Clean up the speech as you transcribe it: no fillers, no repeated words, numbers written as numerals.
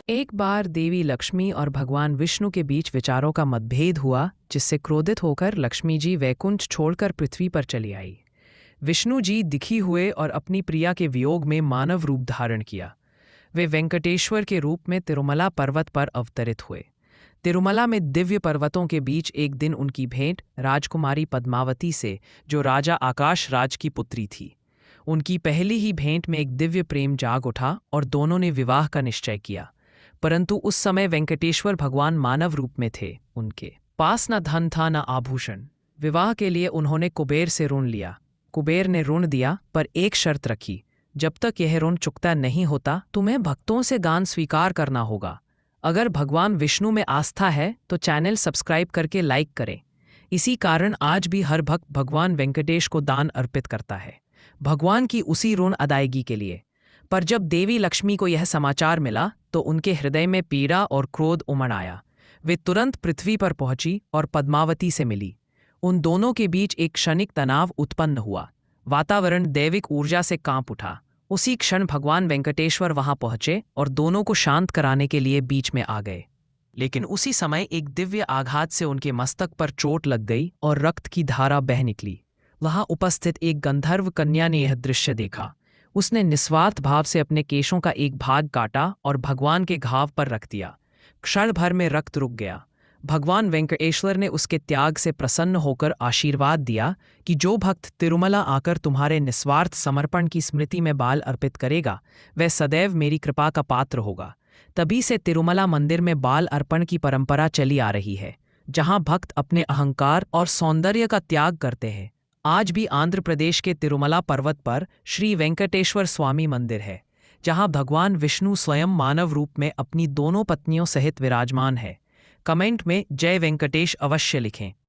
एक बार देवी लक्ष्मी और भगवान विष्णु के बीच विचारों का मतभेद हुआ, जिससे क्रोधित होकर लक्ष्मी जी वैकुंठ छोड़कर पृथ्वी पर चली आई। विष्णु जी दुखी हुए और अपनी प्रिया के वियोग में मानव रूप धारण किया। वे वेंकटेश्वर के रूप में तिरुमला पर्वत पर अवतरित हुए। तिरुमला में दिव्य पर्वतों के बीच एक दिन उनकी भेंट राजकुमारी पद्मावती से, जो राजा आकाश राज की पुत्री थी। उनकी पहली ही भेंट में एक दिव्य प्रेम जाग उठा और दोनों ने विवाह का निश्चय किया। परंतु उस समय वेंकटेश्वर भगवान मानव रूप में थे। उनके पास न धन था न आभूषण। विवाह के लिए उन्होंने कुबेर से ऋण लिया। कुबेर ने ऋण दिया, पर एक शर्त रखी, जब तक यह ऋण चुकता नहीं होता तुम्हें भक्तों से दान स्वीकार करना होगा। अगर भगवान विष्णु में आस्था है तो चैनल सब्सक्राइब करके लाइक करें। इसी कारण आज भी हर भक्त भगवान वेंकटेश को दान अर्पित करता है, भगवान की उसी ऋण अदायगी के लिए। पर जब देवी लक्ष्मी को यह समाचार मिला तो उनके हृदय में पीड़ा और क्रोध उमड़ आया। वे तुरंत पृथ्वी पर पहुंची और पद्मावती से मिली। उन दोनों के बीच एक क्षणिक तनाव उत्पन्न हुआ। वातावरण दैविक ऊर्जा से कांप उठा। उसी क्षण भगवान वेंकटेश्वर वहां पहुंचे और दोनों को शांत कराने के लिए बीच में आ गए। लेकिन उसी समय एक दिव्य आघात से उनके मस्तक पर चोट लग गई और रक्त की धारा बह निकली। वहां उपस्थित एक गंधर्व कन्या ने यह दृश्य देखा। उसने निस्वार्थ भाव से अपने केशों का एक भाग काटा और भगवान के घाव पर रख दिया। क्षण भर में रक्त रुक गया। भगवान वेंकटेश्वर ने उसके त्याग से प्रसन्न होकर आशीर्वाद दिया कि जो भक्त तिरुमला आकर तुम्हारे निस्वार्थ समर्पण की स्मृति में बाल अर्पित करेगा, वह सदैव मेरी कृपा का पात्र होगा। तभी से तिरुमला मंदिर में बाल अर्पण की परंपरा चली आ रही है, जहां भक्त अपने अहंकार और सौंदर्य का त्याग करते हैं। आज भी आंध्र प्रदेश के तिरुमला पर्वत पर श्री वेंकटेश्वर स्वामी मंदिर है, जहां भगवान विष्णु स्वयं मानव रूप में अपनी दोनों पत्नियों सहित विराजमान है। कमेंट में जय वेंकटेश अवश्य लिखें।